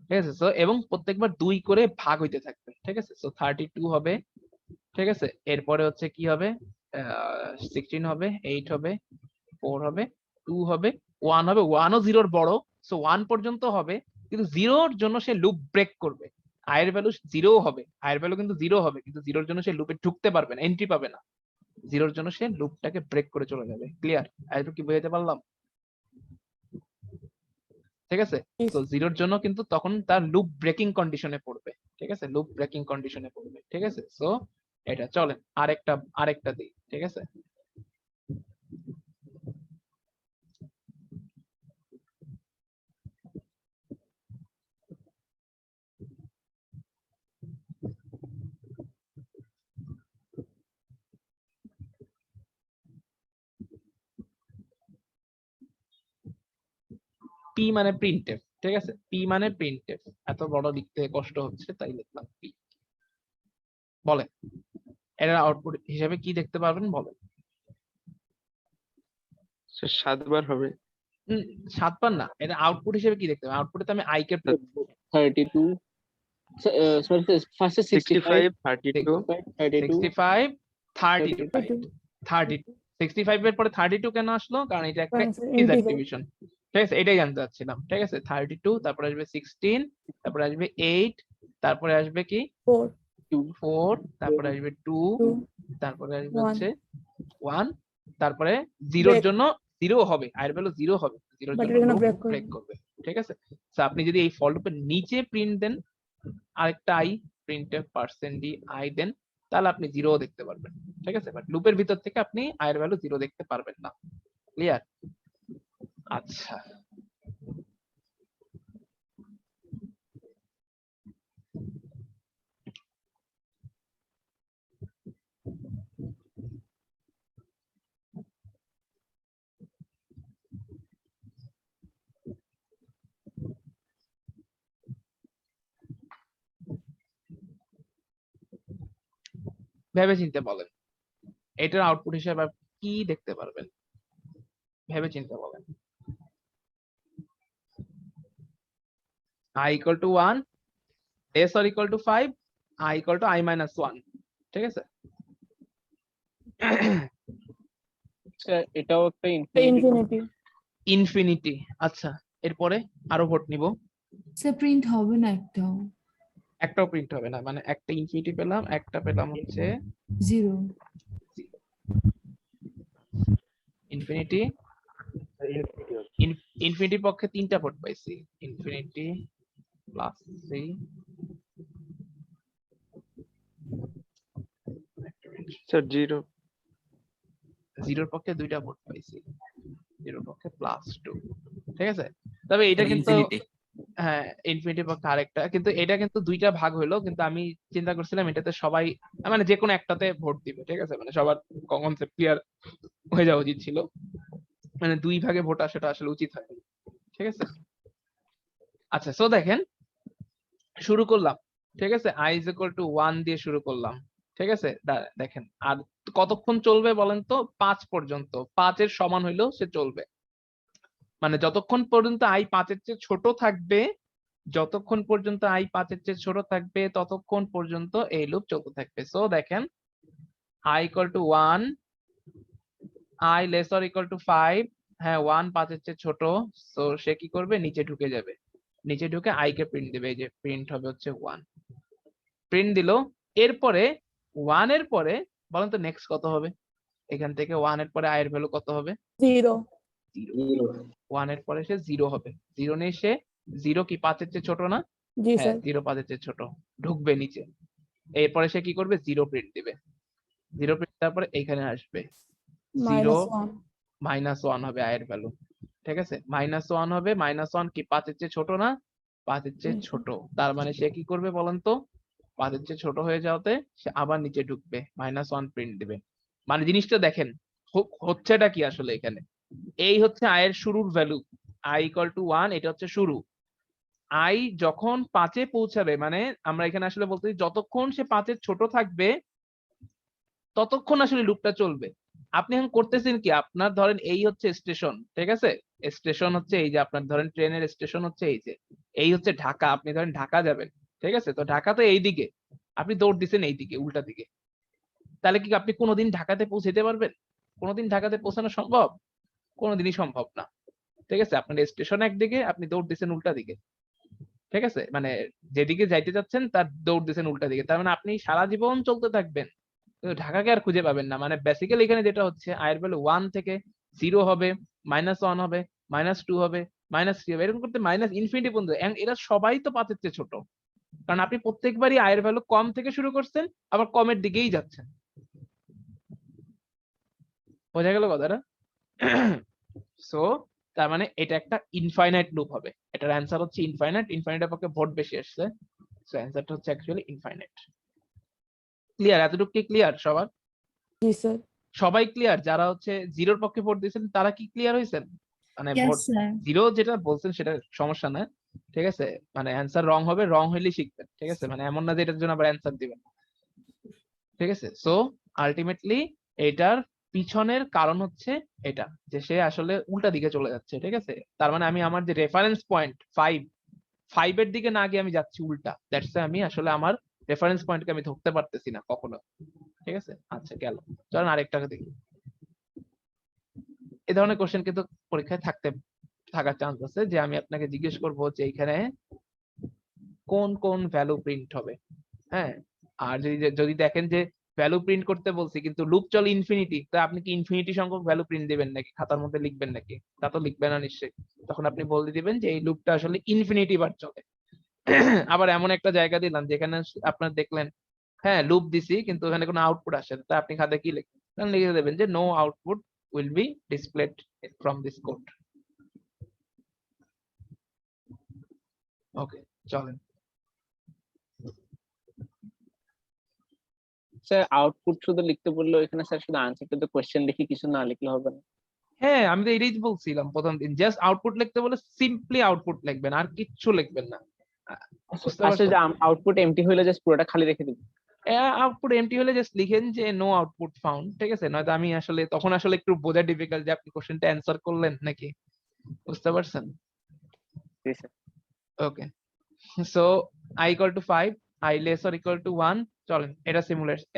ঠিক আছে, সো এবং প্রত্যেকবার 2 করে ভাগ হইতে থাকবে। ঠিক আছে, সো 32 হবে। ঠিক আছে, এরপরে হচ্ছে কি হবে, 16 হবে, 8 হবে, 4 হবে, 2 হবে, 1 হবে, 1ও 0-র বড়, সো 1 পর্যন্ত হবে, কিন্তু 0-র জন্য সে লুপ ব্রেক করবে। i এর ভ্যালু 0 হবে, i এর ভ্যালু কিন্তু 0 হবে, কিন্তু 0-র জন্য সে লুপে ঢুকতে পারবে না, এন্ট্রি পাবে না। 0-র জন্য সে লুপটাকে ব্রেক করে চলে যাবে। ক্লিয়ার? এতটুকু কি বোঝাতে পারলাম? ঠিক আছে, তো 0-র জন্য কিন্তু তখন তার লুপ ব্রেকিং কন্ডিশনে পড়বে। ঠিক আছে, লুপ ব্রেকিং কন্ডিশনে পড়বে। ঠিক আছে, সো এটা চলেন আরেকটা দিই। ঠিক আছে, পি মানে প্রিন্টএফ। ঠিক আছে, পি মানে প্রিন্টএফ, এত বড় লিখতে কষ্ট হচ্ছে তাই লিখলাম পি। বলেন এর আউটপুট হিসেবে কি দেখতে পারবেন, বলেন।
7 বার হবে।
7 বার না, এটা আউটপুট হিসেবে কি দেখতে পাবেন? আউটপুটে তো আমি আই কে
32 sorry first 65
65 32
65 32
32
32 65 এর পরে 32 কেন আসলো, কারণ এটা একটা
Answer,
ইন্টিজার
integer.
ডিভিশন। ঠিক আছে, এটাই জানতে চাচ্ছিলাম। ঠিক আছে, 32, তারপরে আসবে 16, তারপরে আসবে 8, তারপরে আসবে কি
4,
4, তারপরে আসবে 2,
2,
তারপরে আসবে
1.
হচ্ছে 1, তারপরে 0-র
Break.
জন্য 0 হবে, i এর ভ্যালু 0 হবে, 0-র
But
জন্য
এটা না
লুপ
break করবে।
ব্রেক করবে। ঠিক আছে, তো আপনি যদি এই ফর লুপের নিচে প্রিন্ট দেন আরেকটা i, printf %d i দেন, তাহলে আপনি 0 দেখতে পারবেন। ঠিক আছে, বাট লুপের ভিতর থেকে আপনি i এর ভ্যালু 0 দেখতে পারবেন না। ক্লিয়ার? আচ্ছা, ভেবে চিন্তে বলেন এটার আউটপুট হিসেবে আপনি কি দেখতে পারবেন, ভেবে চিন্তে বলেন। I equal to 1, less or equal to 5, I equal to I minus 1, ঠিক আছে?
স্যার এটাও একটা ইনফিনিটি।
ইনফিনিটি।
ইনফিনিটি, আচ্ছা এরপরে আরো ভোট নিব।
স্যার প্রিন্ট হবে না একটাও,
একটাও প্রিন্ট হবে না, মানে একটা ইনফিনিটি পেলাম, একটা পেলাম হচ্ছে
0।
ইনফিনিটি। ইনফিনিটি পক্ষে তিনটা ভোট পাইছি, ইনফিনিটি প্লাস 3,
স্যার 0।
জিরোর পক্ষে দুইটা ভোট পাইছি, জিরোর পক্ষে প্লাস 2, ঠিক আছে? তবে এটা কিন্তু
ইনফিনিটি।
হ্যাঁ ইনফিনিটির পক্ষে আরেকটা, কিন্তু এটা কিন্তু দুইটা ভাগ হইলো, কিন্তু আমি চিন্তা করছিলাম এটাতে সবাই মানে যে কোনো একটাতে ভোট দিবে, ঠিক আছে? মানে সবার কনসেপ্ট ক্লিয়ার হয়ে যাওয়া উচিত ছিল, মানে দুই ভাগে ভোট আসাটা আসলে উচিত হয়, ঠিক আছে? আচ্ছা সো দেখেন শুরু করলাম, ঠিক আছে? I is equal to 1 দিয়ে শুরু করলাম, ঠিক আছে? দেখেন আর কতক্ষণ চলবে বলেন তো? 5 পর্যন্ত, 5 এর সমান হইলেও সে চলবে, মানে যতক্ষণ পর্যন্ত I 5 এর চেয়ে ছোট থাকবে, যতক্ষণ পর্যন্ত I 5 এর চেয়ে ছোট থাকবে ততক্ষণ পর্যন্ত এই লুপ চলতে থাকবে। সো দেখেন I equal to 1, I less or equal to 5, হ্যাঁ 1 5 এর চেয়ে ছোট, সো সে কি করবে? নিচে ঢুকে যাবে, নিচে ঢুকে I কে প্রিন্ট দিবে, এই যে প্রিন্ট হবে হচ্ছে 1, প্রিন্ট দিল। এরপরে 1 এর পরে বলেন তো নেক্সট কত হবে? এখান থেকে 1 এর পরে I এর ভ্যালু কত হবে?
0।
1 এর পরে সে 0 হবে, 0 নেই সে, 0 কি 5 এর চেয়ে ছোট না?
জি
হ্যাঁ
স্যার।
0 5 এর চেয়ে ছোট, ঢুকবে নিচে। এরপরে সে কি করবে? 0 প্রিন্ট দিবে, 0 প্রিন্ট তারপরে এখানে আসবে 0
-1।
-1 হবে I এর ভ্যালু, ঠিক আছে? -1 হবে, -1 কি 5 এর চেয়ে ছোট না? 5 এর চেয়ে ছোট, তার মানে সে কি করবে বলেন তো? 5 এর চেয়ে ছোট হয়ে যাওয়াতে সে আবার নিচে ঢুকবে, -1 প্রিন্ট দিবে। মানে জিনিসটা দেখেন হচ্ছেটা কি আসলে এখানে? এই হচ্ছে I এর শুরুর ভ্যালু, I equal to 1, এটা হচ্ছে শুরু। I যখন 5 এ পৌঁছাবে, মানে আমরা এখানে আসলে বলতেছি যতক্ষণ সে 5 এর ছোট থাকবে ততক্ষণ আসলে লুপটা চলবে। আপনি এখন করতেছেন কি? আপনার ধরেন এই হচ্ছে স্টেশন, ঠিক আছে? স্টেশন হচ্ছে এই যে আপনার ধরেন ট্রেনের স্টেশন হচ্ছে এই যে, এই হচ্ছে ঢাকা, আপনি ধরেন ঢাকা যাবেন, ঠিক আছে? তো ঢাকা তো এই দিকে, আপনি দৌড় দিচ্ছেন এই দিকে, উল্টা দিকে, তাহলে কি আপনি কোনোদিন ঢাকাতে পৌঁছাতে পারবেন? কোনোদিন ঢাকাতে পৌঁছানো সম্ভব? কোনোদিনই সম্ভব না, ঠিক আছে? আপনার স্টেশন একদিকে, আপনি দৌড় দিচ্ছেন উল্টা দিকে, ঠিক আছে? মানে যেদিকে যাইতে যাচ্ছেন তার দৌড় দিচ্ছেন উল্টা দিকে, তার মানে আপনি সারা জীবন চলতে থাকবেন, কিন্তু ঢাকাকে আর খুঁজে পাবেন না। মানে বেসিক্যালি এখানে যেটা হচ্ছে I এর ভ্যালু 1 থেকে 0 হবে, -1 হবে, -2 হবে, -3 হবে, এরকম করতে ইনফিনিটি পর্যন্ত, এন্ড এরা সবাই তো 5 এর চেয়ে ছোট, কারণ আপনি প্রত্যেকবারই I এর ভ্যালু কম থেকে শুরু করছেন, আবার কমের দিকেই যাচ্ছেন। বোঝা গেল কথাটা? সো তার মানে এটা একটা ইনফাইনাইট লুপ হবে, এটার অ্যান্সার হচ্ছে ইনফাইনাইট, ইনফাইনাইটের পক্ষে ভোট বেশি আসছে, সো অ্যান্সারটা হচ্ছে অ্যাকচুয়ালি ইনফাইনাইট। ক্লিয়ার? এতটুকু কি ক্লিয়ার সবার?
জি স্যার।
সবাই ক্লিয়ার? যারা হচ্ছে 0-র পক্ষে ভোট দিয়েছেন তারা কি ক্লিয়ার হয়েছেন? মানে ভোট
ইয়েস স্যার।
0 যেটা বলছেন সেটা সমস্যা না, ঠিক আছে? মানে অ্যান্সার রং হবে, রং হইলেই শিখবেন, ঠিক আছে? মানে এমন না যে এটার জন্য আবার অ্যান্সার দিবেন, ঠিক আছে? সো আলটিমেটলি এটার পিছনের কারণ হচ্ছে এটা, যে সে আসলে উল্টা দিকে চলে যাচ্ছে, ঠিক আছে? তার মানে আমি আমার যে রেফারেন্স পয়েন্ট 5 এর দিকে না গিয়ে আমি যাচ্ছি উল্টা, দ্যাটস আমি আসলে আমার রেফারেন্স পয়েন্টকে আমি ধরতে পারতেছি না কখনো, ঠিক আছে? আচ্ছা গেল, চলেন আরেকটাকে দেখি। এই ধরনের কোশ্চেন কিন্তু পরীক্ষায় থাকার চান্স আছে, যে আমি আপনাকে জিজ্ঞেস করবো যে এখানে কোন কোন ভ্যালু প্রিন্ট হবে, হ্যাঁ? আর যদি দেখেন যে ভ্যালু প্রিন্ট করতে বলছি কিন্তু লুপ চলে ইনফিনিটি, তা আপনি কি ইনফিনিটি সংখ্যক ভ্যালু প্রিন্ট দিবেন নাকি? খাতার মধ্যে লিখবেন নাকি? তা তো লিখবেন না নিশ্চয়ই। তখন আপনি বলে দিবেন যে এই লুপটা আসলে ইনফিনিটি বার চলে। আবার এমন একটা জায়গা দিলাম যেখানে আপনার দেখলেন হ্যাঁ লুপ দিছি কিন্তু ওখানে কোনো আউটপুট আসে না, তা আপনি খাতায় কি লিখবেন? লিখে দেবেন যে no output will be displayed from this code. Okay চলেন।
স্যার আউটপুট শুধু লিখতে বললো, এখানে স্যার শুধু আনসারটা তো কোশ্চেন লিখি, কিছু না লিখলে হবে না?
হ্যাঁ আমি তো এটাই বলছিলাম প্রথম দিন, জাস্ট আউটপুট লিখতে বলে সিম্পলি আউটপুট লিখবেন, আর কিচ্ছু লিখবেন না। বুঝতে
আসলে
পারছেন?
যে আউটপুট এমটি হইলে জাস্ট পুরোটা খালি রেখে দিবেন।
আউটপুট এমটি হলে জাস্ট লিখেন যে নো আউটপুট ফাউন্ড, ঠিক আছে? নয়তো আমি আসলে তখন আসলে একটু বোঝা ডিফিকাল্ট যে আপনি কোশ্চেনটা অ্যান্সার করলেন নাকি, বুঝতে পারছেন?
জি sir.
Okay, so I equal to 5, I less or equal to 1, চলেন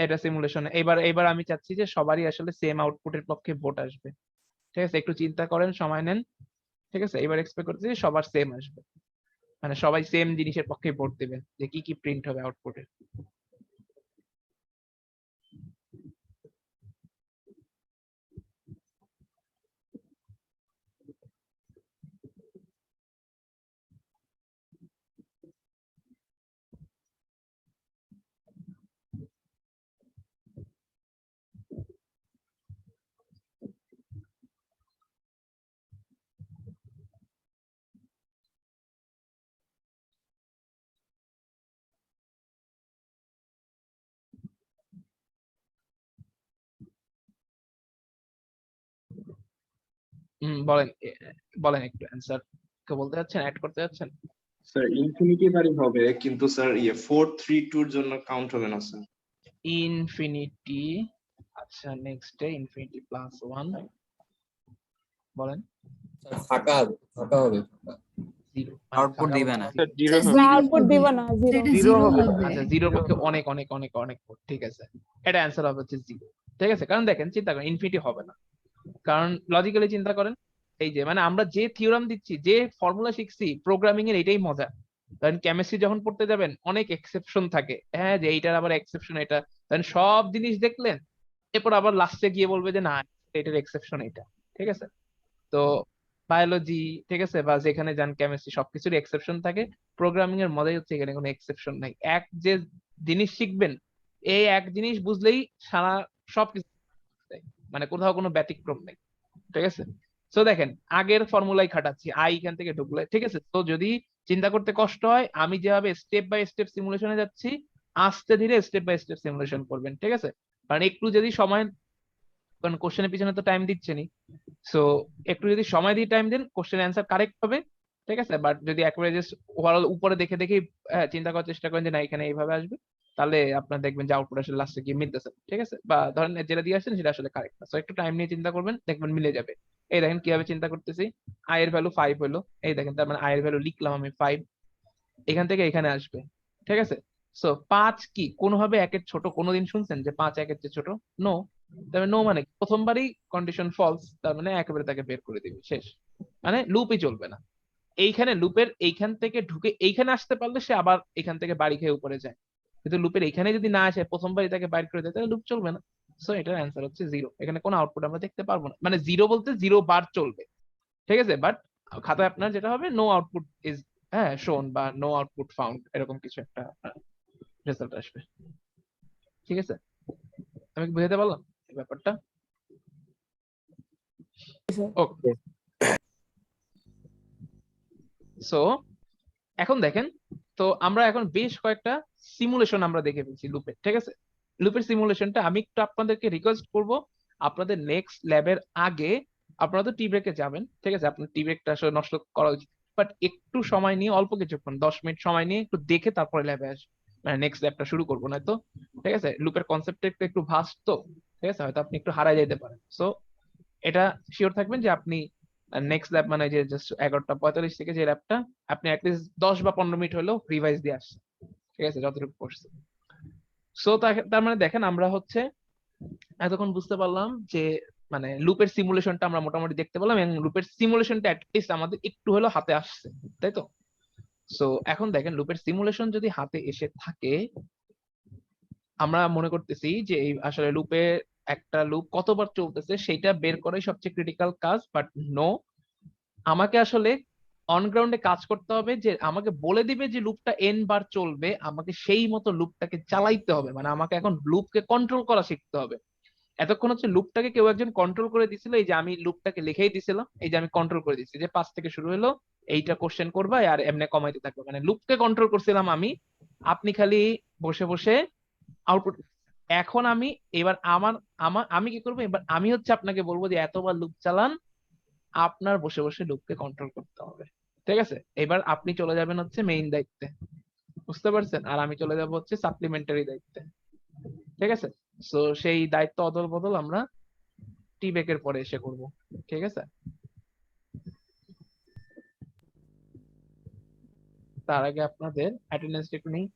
এটা সিমুলেশন। এবার আমি চাচ্ছি যে সবারই আসলে সেম আউটপুটের পক্ষে ভোট আসবে, ঠিক আছে? একটু চিন্তা করেন, সময় নেন, ঠিক আছে? এবার এক্সপেক্ট করতেছি যে সবার সেম আসবে, মানে সবাই সেম জিনিসের পক্ষে ভোট দিবেন যে কি কি প্রিন্ট হবে আউটপুটে। বলেন বলেন একটু অ্যান্সার কে বলতে যাচ্ছেন, অ্যাড করতে যাচ্ছেন?
স্যার ইনফিনিটি বারই হবে, কিন্তু স্যার 432 এর জন্য কাউন্ট হবে না স্যার।
ইনফিনিটি, আচ্ছা নেক্সট ইনফিনিটি প্লাস 1 বলেন।
ফাঁকা হবে
জিরো
আউটপুট দিবে না।
স্যার জিরো
Sir,
হবে।
zero
আউটপুট
হবে।
দিব না, জিরো।
সেটা
Zero
জিরো
হবে।
হবে।
আচ্ছা জিরোর পক্ষে অনেক অনেক অনেক অনেক ভোট, ঠিক আছে? এটা অ্যান্সার হবে হচ্ছে জিরো, ঠিক আছে? কারণ দেখেন চিন্তা করেন ইনফিনিটি হবে না, কারণ লজিক্যালি চিন্তা করেন, এই যে মানে আমরা যে থিওরাম দিচ্ছি, যে ফর্মুলা শিখছি প্রোগ্রামিং এর, এটাই মজা। কারণ কেমিস্ট্রি যখন পড়তে যাবেন অনেক এক্সেপশন থাকে, হ্যাঁ, যে এইটার আবার এক্সেপশন এটা, কারণ সব জিনিস দেখলেন, এরপর আবার লাস্টে গিয়ে বলবে যে না এটার এক্সেপশন এটা, ঠিক আছে? তো বায়োলজি, ঠিক আছে, বা যেখানে যান কেমিস্ট্রি, সবকিছুর এক্সেপশন থাকে। প্রোগ্রামিং এর মজাই হচ্ছে এখানে কোনো এক্সেপশন নাই। এক যে জিনিস শিখবেন, এই এক জিনিস বুঝলেই সারা সবকিছু, মানে কোথাও কোনো ব্যতিক্রম নেই, ঠিক আছে? তো দেখেন আগের ফর্মুলাই খাটাচ্ছি, আই এখান থেকে ঢুকলে, ঠিক আছে? তো যদি চিন্তা করতে কষ্ট হয়, আমি যেভাবে স্টেপ বাই স্টেপ সিমুলেশনে যাচ্ছি, আস্তে ধীরে স্টেপ বাই স্টেপ সিমুলেশন করবেন, ঠিক আছে? কারণ একটু যদি সময়, কারণ কোশ্চেনের পিছনে তো টাইম দিচ্ছেনি, সো একটু যদি সময় দিয়ে টাইম দেন কোশ্চেন অ্যান্সার কারেক্ট হবে, ঠিক আছে? বাট যদি একবারে জাস্ট ওভারঅল উপরে দেখে দেখে চিন্তা করার চেষ্টা করেন যে না এখানে এইভাবে আসবে, তাহলে আপনার দেখবেন যে আউটপুট আসলে লাস্টে গিয়ে মিলতেছে, ঠিক আছে? বা ধরেন যেটা দিয়ে আসছেন সেটা আসলে কারেক্ট না, সো একটু টাইম নিয়ে চিন্তা করবেন, দেখবেন মিলে যাবে। এই দেখেন কিভাবে চিন্তা করতেছি, আই এর ভ্যালু 5 হলো, এই দেখেন তার মানে আই এর ভ্যালু লিখলাম আমি 5, এখান থেকে এখানে আসবে, ঠিক আছে? সো 5 কি কোনোভাবে একের ছোট কোনোদিন শুনছেন যে 5 একের চেয়ে ছোট? নো। তবে নো মানে প্রথমবারই কন্ডিশন ফলস, তার মানে একেবারে তাকে বের করে দিবে, শেষ, মানে লুপই চলবে না। এইখানে লুপের এইখান থেকে ঢুকে এইখানে আসতে পারলে সে আবার এখান থেকে বাড়ি খেয়ে উপরে যায়, কিন্তু লুপের এখানে যদি না আসে, প্রথমবারই তাকে বাইর করে দেয়, তাহলে লুপ চলবে না। সো এটার অ্যান্সার হচ্ছে জিরো। এখানে কোনো আউটপুট আমরা দেখতে পারবো না, মানে জিরো বলতে 0 বার চলবে, ঠিক আছে? বাট খাতায় আপনার যেটা হবে নো আউটপুট ইজ, হ্যাঁ, শোন বা নো আউটপুট ফাউন্ড, এরকম কিছু একটা রেজাল্ট আসবে, ঠিক আছে? আমি কি বুঝাতে পারলাম এই ব্যাপারটা? ওকে, সো এখন দেখেন, তো আমরা এখন বেশ কয়েকটা সিমুলেশন আমরা দেখে ফেলছি লুপের, ঠিক আছে? লুপের সিমুলেশনটা আমি একটু আপনাদেরকে রিকোয়েস্ট করব, আপনাদের নেক্সট ল্যাবের আগে আপনারা তো টি ব্রেকে যাবেন, ঠিক আছে? আপনার টি ব্রেকটা আসলে নষ্ট করা উচিত, বাট একটু সময় নিয়ে, অল্প কিছুক্ষণ 10 মিনিট সময় নিয়ে একটু দেখে তারপরে ল্যাবে আসবে, মানে নেক্সট ল্যাবটা শুরু করবো না তো, ঠিক আছে? লুপের কনসেপ্টটা একটু ভাস্ট তো, ঠিক আছে? হয়তো আপনি একটু হারাই যেতে পারেন, সো এটা শিওর থাকবেন যে আপনি নেক্সট ল্যাব, মানে যে জাস্ট 11:45 থেকে যে ল্যাবটা, আপনি অ্যাটলিস্ট 10 বা 15 মিনিট হলেও রিভাইজ দিয়ে আসছেন, ঠিক আছে? যতটুকু করছে। সো তার মানে দেখেন আমরা হচ্ছে এতক্ষণ বুঝতে পারলাম যে মানে লুপের সিমুলেশনটা আমরা মোটামুটি দেখতে পেলাম, এবং লুপের সিমুলেশনটা অ্যাটলিস্ট আমাদের একটু হলেও হাতে আসছে, তাই তো? সো এখন দেখেন লুপের সিমুলেশন যদি হাতে এসে থাকে, আমরা মনে করতেছি যে এই আসলে লুপে একটা লুপ কতবার চলতেছে সেটা বের করাই সবচেয়ে ক্রিটিক্যাল কাজ, বাট নো, আমাকে আসলে অন গ্রাউন্ডে কাজ করতে হবে, যে আমাকে বলে দিবে যে লুপটা এন বার চলবে, আমাকে সেই মতো লুপটাকে চালাইতে হবে, মানে আমাকে এখন লুপকে কন্ট্রোল করা শিখতে হবে। এতক্ষণ হচ্ছে লুপটাকে কেউ একজন কন্ট্রোল করে দিছিল, এই যে আমি লুপটাকে লিখেই দিছিলাম, এই যে আমি কন্ট্রোল করে দিচ্ছি যে 5 থেকে শুরু হলো, এইটা কোশ্চেন করবা আর এমনি কমাইতে থাকবে, মানে লুপকে কন্ট্রোল করছিলাম আমি, আপনি খালি বসে বসে আউটপুট। এখন আমি এবার আমার আমার আমি কি করবো, এবার আমি হচ্ছে আপনাকে বলবো যে এতবার লুপ চালান, আপনার বসে বসে লুপকে কন্ট্রোল করতে হবে, ঠিক আছে? এবার আপনি চলে যাবেন হচ্ছে মেইন দায়িত্বে, বুঝতে পারছেন? আর আমি চলে যাব হচ্ছে সাপ্লিমেন্টারি দায়িত্বে, ঠিক আছে? সো সেই দায়িত্ব অদল বদল আমরা টি ব্রেকের পরে এসে করব। ঠিক আছে? তার আগে আপনাদের অ্যাটেন্ডেন্সটা একটু নেই।